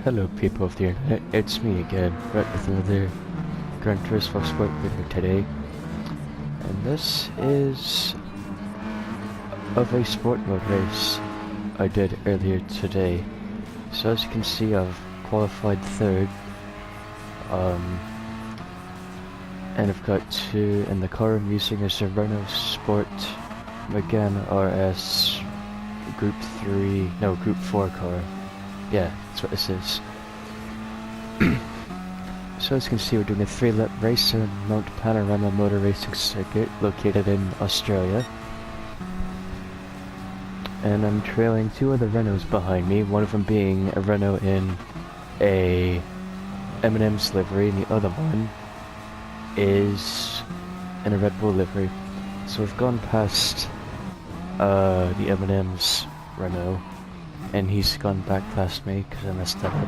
Hello people of the internet, it's me again, right with another Gran Turismo sport video today. And this is of a sport mode race I did earlier today. So as you can see, I've qualified third. And I've got two, and the car I'm using is a Renault Sport Megane RS Group 4 car. Yeah, that's what this is. So as you can see, we're doing a 3-lap race on Mount Panorama Motor Racing Circuit located in Australia. And I'm trailing two other Renaults behind me, one of them being a Renault in a M&M's livery, and the other one is in a Red Bull livery. So we've gone past the M&M's Renault, and he's gone back past me because I messed that up.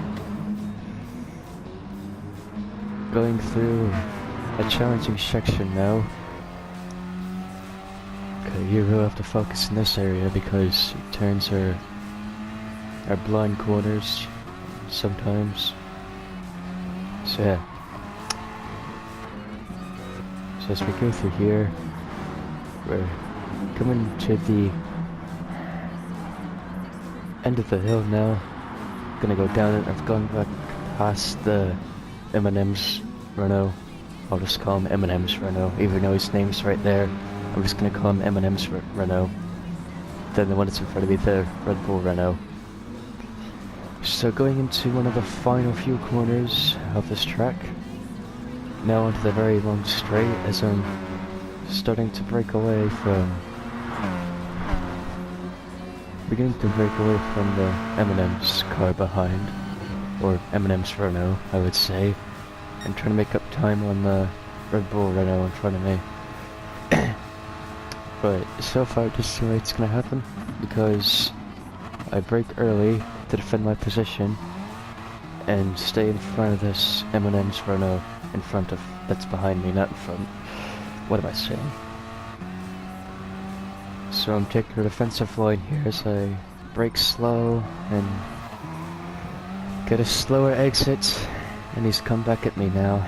Going through a challenging section now. Okay, you really have to focus in this area because turns are blind corners sometimes. So yeah. So as we go through here, we're coming to the end of the hill now. Gonna go down it. I've gone back past the M&M's Renault. I'll just call him M&M's Renault, even though his name's right there. I'm just gonna call him M&M's Renault. Then the one that's in front of me, the Red Bull Renault. So going into one of the final few corners of this track. Now onto the very long straight as I'm starting to break away from... beginning to break away from the M&M's car behind, or M&M's Renault, I would say, and trying to make up time on the Red Bull Renault in front of me. But so far it just seems like it's gonna happen, because I brake early to defend my position and stay in front of this M&M's Renault in front of, that's behind me, not in front. What am I saying? So I'm taking a defensive line here as I brake slow and get a slower exit, and he's come back at me now.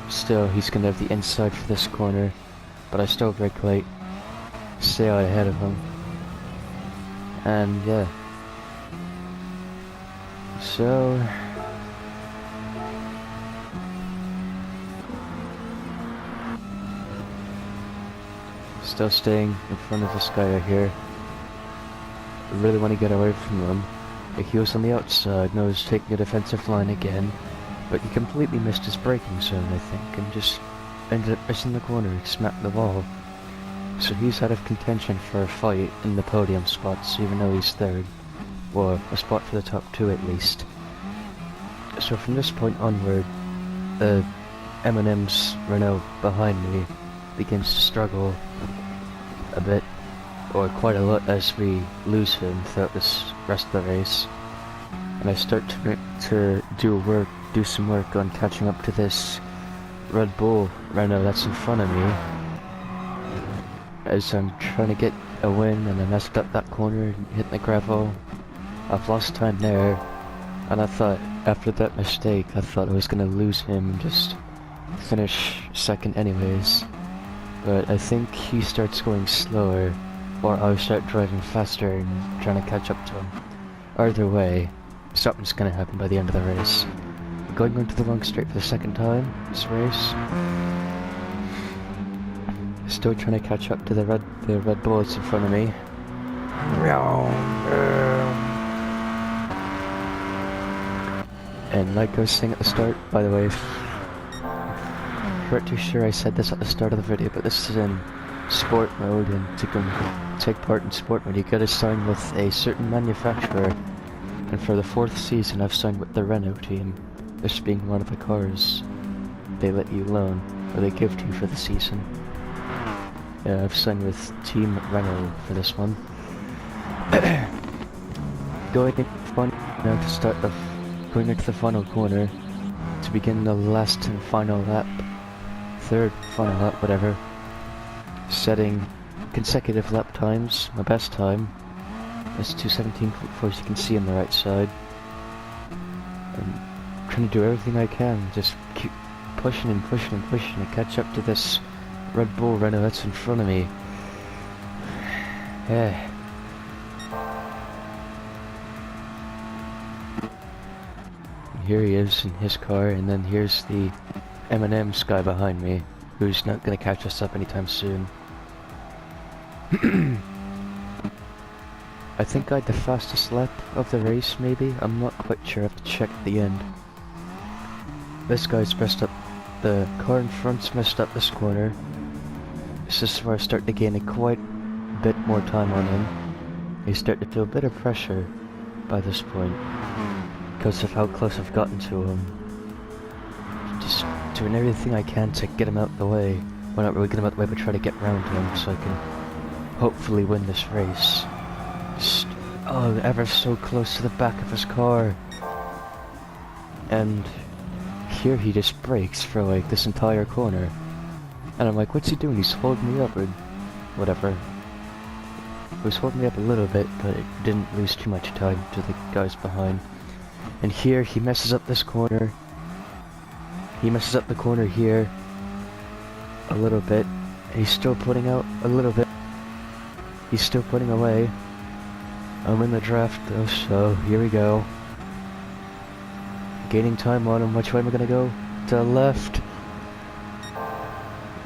Still, he's gonna have the inside for this corner, but I still brake late, stay out ahead of him, and yeah. So still staying in front of this guy right here. I really want to get away from him. He was on the outside and I was taking a defensive line again, but he completely missed his braking zone, I think, and just ended up missing the corner and smacked the wall. So he's out of contention for a fight in the podium spots, even though he's third, or a spot for the top two at least. So from this point onward, the M&M's Renault behind me begins to struggle a bit, or quite a lot, as we lose him throughout this rest of the race. And I start to do some work on catching up to this Red Bull Renault that's in front of me, as I'm trying to get a win, and I messed up that corner, hitting the gravel. I've lost time there, and I thought, after that mistake, I thought I was gonna lose him and just finish second anyways. But I think he starts going slower, or I'll start driving faster and trying to catch up to him. Either way, something's gonna happen by the end of the race. Going onto the long straight for the second time this race. Still trying to catch up to the red bullets in front of me. And like I was saying at the start, by the way, I'm not too sure I said this at the start of the video, but this is in sport mode, and to take part in sport mode you gotta sign with a certain manufacturer, and for the 4th season I've signed with the Renault team, this being one of the cars they let you loan, or they give to you for the season. Yeah, I've signed with Team Renault for this one. Going into the final corner to begin the last and final lap, third final lap, whatever. Setting consecutive lap times. My best time is 2:17.4, as you can see on the right side. I'm trying to do everything I can, just keep pushing and pushing and pushing to catch up to this Red Bull Renault that's in front of me. Yeah. Here he is in his car, and then here's the M&M's guy behind me, who's not gonna catch us up anytime soon. I think I had the fastest lap of the race, maybe? I'm not quite sure, I have to check at the end. This guy's messed up, the car in front's messed up this corner. This is where I start to gain quite a bit more time on him. He's starting to feel a bit of pressure by this point, because of how close I've gotten to him. Just doing everything I can to get him out the way. Well, not really get him out the way, but try to get around him so I can hopefully win this race. Just, oh, ever so close to the back of his car. And here he just brakes for like this entire corner. And I'm like, what's he doing? He's holding me up or whatever. He was holding me up a little bit, but it didn't lose too much time to the guys behind. And here he messes up this corner. He messes up the corner here a little bit. And he's still putting out a little bit. He's still putting away. I'm in the draft though, so here we go. Gaining time on him. Which way am I gonna go? To the left.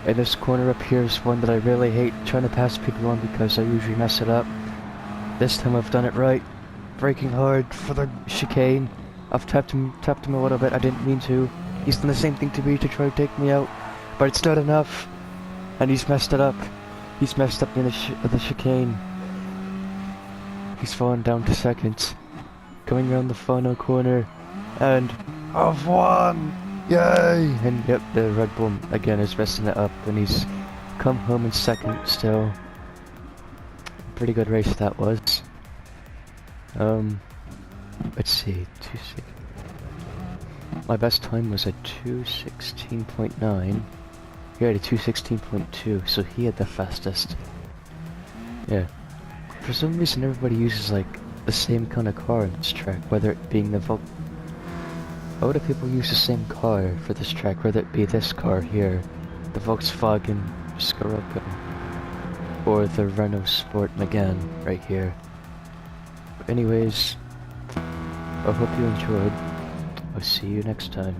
And this corner up here is one that I really hate trying to pass people on because I usually mess it up. This time I've done it right. Braking hard for the chicane. I've tapped him a little bit. I didn't mean to. He's done the same thing to me to try to take me out, but it's not enough. And he's messed it up. He's messed up in the chicane. He's fallen down to second. Coming around the final corner, and I've won! Yay! And yep, the Red Bull again is messing it up, and he's come home in second still. Pretty good race that was. Let's see, my best time was a 2:16.9. He had a 2:16.2, so he had the fastest. Yeah. For some reason everybody uses like the same kind of car on this track, whether it being the a lot of people use the same car for this track, whether it be this car here, the Volkswagen Scirocco, or the Renault Sport Megane right here. But anyways, I hope you enjoyed. I'll see you next time.